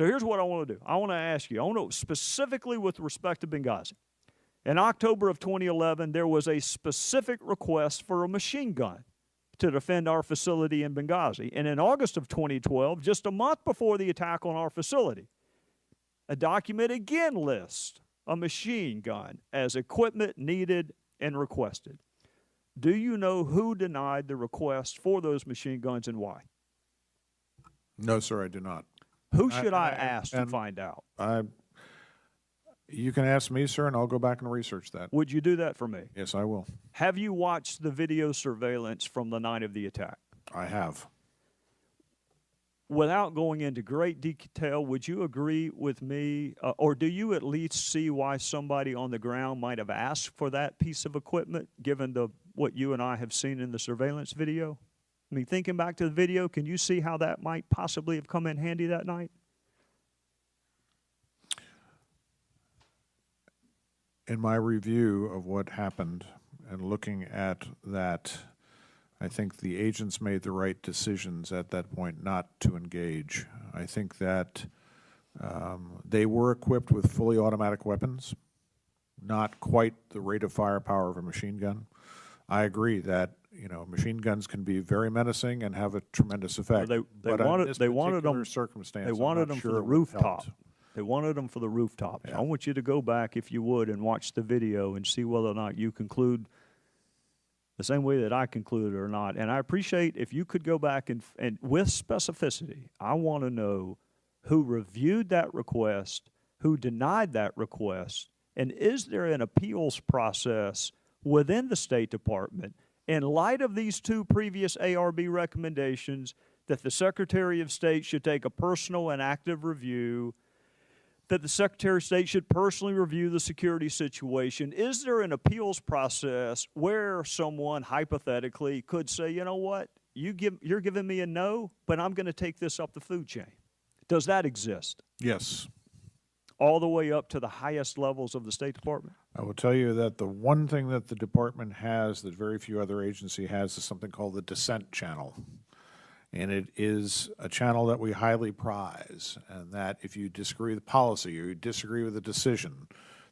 So here's what I want to do. I want to ask you, I want to specifically with respect to Benghazi. In October of 2011, there was a specific request for a machine gun to defend our facility in Benghazi. And in August of 2012, just a month before the attack on our facility, a document again lists a machine gun as equipment needed and requested. Do you know who denied the request for those machine guns and why? No, sir, I do not. Who should I ask to find out? You can ask me, sir, and I'll go back and research that. Would you do that for me? Yes, I will. Have you watched the video surveillance from the night of the attack? I have. Without going into great detail, would you agree with me, or do you at least see why somebody on the ground might have asked for that piece of equipment, given what you and I have seen in the surveillance video? I mean, thinking back to the video, can you see how that might possibly have come in handy that night? In my review of what happened and looking at that, I think the agents made the right decisions at that point not to engage. I think that they were equipped with fully automatic weapons, not quite the rate of firepower of a machine gun. I agree that machine guns can be very menacing and have a tremendous effect. They wanted them for the rooftop. They wanted them for the rooftop. Yeah. I want you to go back, if you would, and watch the video and see whether or not you conclude the same way that I concluded or not. And I appreciate if you could go back and with specificity, I want to know who reviewed that request, who denied that request, and is there an appeals process within the State Department in light of these two previous ARB recommendations that the Secretary of State should take a personal and active review, that the Secretary of State should personally review the security situation? Is there an appeals process where someone hypothetically could say, you know what, you're giving me a no, but I'm going to take this up the food chain? Does that exist? Yes. All the way up to the highest levels of the State Department? I will tell you that the one thing that the department has that very few other agency has is something called the dissent channel. And it is a channel that we highly prize, and that if you disagree with the policy or you disagree with the decision,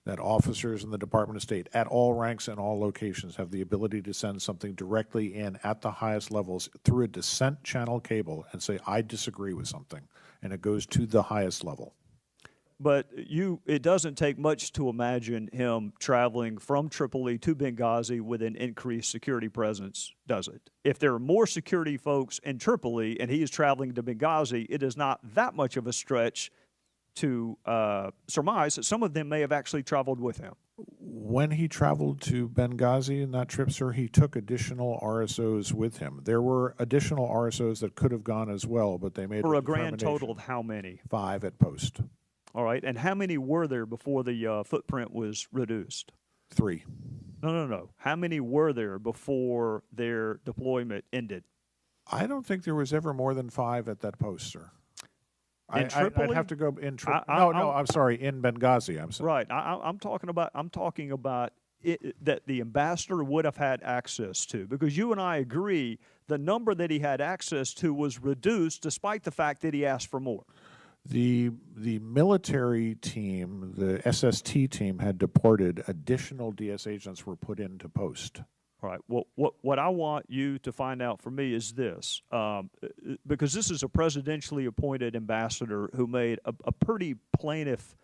that officers in the Department of State at all ranks and all locations have the ability to send something directly in at the highest levels through a dissent channel cable and say, I disagree with something, and it goes to the highest level. But it doesn't take much to imagine him traveling from Tripoli to Benghazi with an increased security presence, does it? If there are more security folks in Tripoli and he is traveling to Benghazi, it is not that much of a stretch to surmise that some of them may have actually traveled with him. When he traveled to Benghazi in that trip, sir, he took additional RSOs with him. There were additional RSOs that could have gone as well, but they made for a grand total of how many? 5 at post. All right, and how many were there before the footprint was reduced? 3. No. How many were there before their deployment ended? I don't think there was ever more than 5 at that post, sir. In Tripoli? I'd have to go in Tripoli. I'm sorry, in Benghazi. I'm sorry. Right. I'm talking about it, that the ambassador would have had access to, because you and I agree the number that he had access to was reduced despite the fact that he asked for more. The military team, the SST team, had deported. Additional DS agents were put into post. All right. Well, what I want you to find out for me is this, because this is a presidentially appointed ambassador who made a pretty plaintive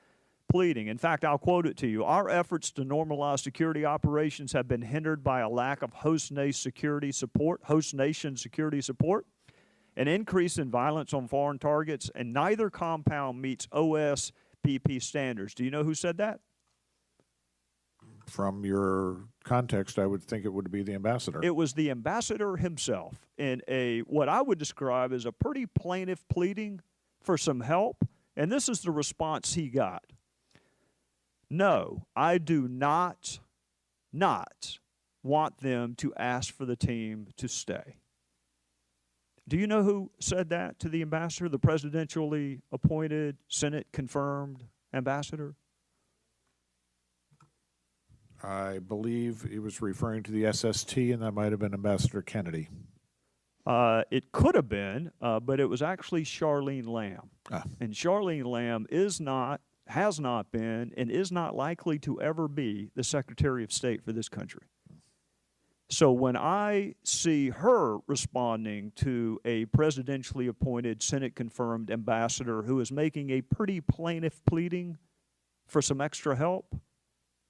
pleading. In fact, I'll quote it to you. Our efforts to normalize security operations have been hindered by a lack of host nation security support, an increase in violence on foreign targets, and neither compound meets OSPP standards. Do you know who said that? From your context, I would think it would be the ambassador. It was the ambassador himself in what I would describe as a pretty plaintive pleading for some help, and this is the response he got. No, I do not want them to ask for the team to stay. Do you know who said that to the ambassador, the presidentially appointed, Senate-confirmed ambassador? I believe he was referring to the SST, and that might have been Ambassador Kennedy. It could have been, but it was actually Charlene Lamb. And Charlene Lamb has not been, and is not likely to ever be the Secretary of State for this country. So when I see her responding to a presidentially appointed, Senate-confirmed ambassador who is making a pretty plaintive pleading for some extra help,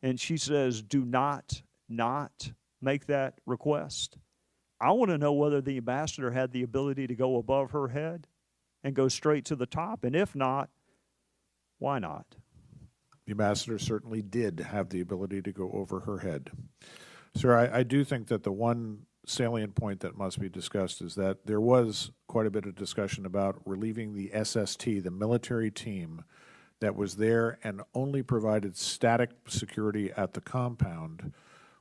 and she says, do not make that request, I want to know whether the ambassador had the ability to go above her head and go straight to the top. And if not, why not? The ambassador certainly did have the ability to go over her head. Sir, I do think that the one salient point that must be discussed is that there was quite a bit of discussion about relieving the SST, the military team that was there and only provided static security at the compound,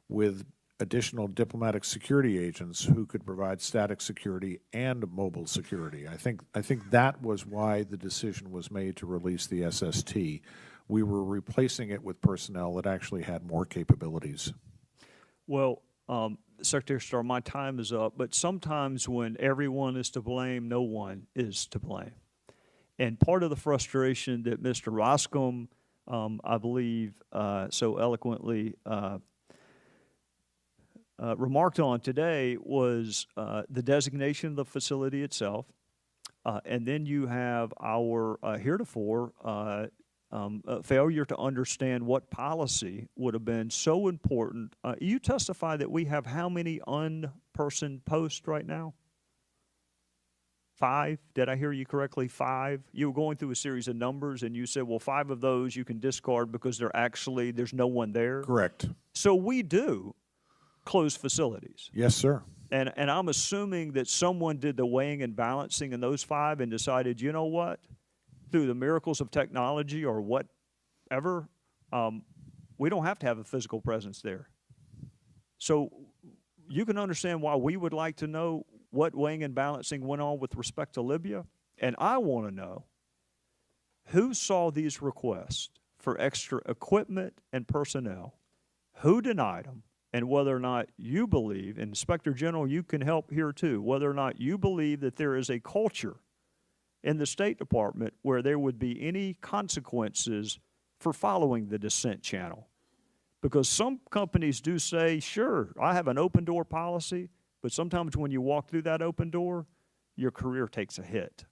with additional diplomatic security agents who could provide static security and mobile security. I think that was why the decision was made to release the SST. We were replacing it with personnel that actually had more capabilities. Well, Secretary Starr, my time is up, but sometimes when everyone is to blame, no one is to blame. And part of the frustration that Mr. Roscom, I believe, so eloquently remarked on today was the designation of the facility itself, and then you have our heretofore failure to understand what policy would have been so important. You testify that we have how many unpersoned posts right now? 5? Did I hear you correctly? 5? You were going through a series of numbers, and you said, well, 5 of those you can discard because there's no one there. Correct. So we do close facilities. Yes, sir. And I'm assuming that someone did the weighing and balancing in those 5 and decided, you know what, through the miracles of technology or whatever, we don't have to have a physical presence there. So you can understand why we would like to know what weighing and balancing went on with respect to Libya. And I want to know who saw these requests for extra equipment and personnel, who denied them, and whether or not you believe, and Inspector General, you can help here too, whether or not you believe that there is a culture in the State Department where there would be any consequences for following the dissent channel. Because some companies do say, sure, I have an open door policy, but sometimes when you walk through that open door, your career takes a hit.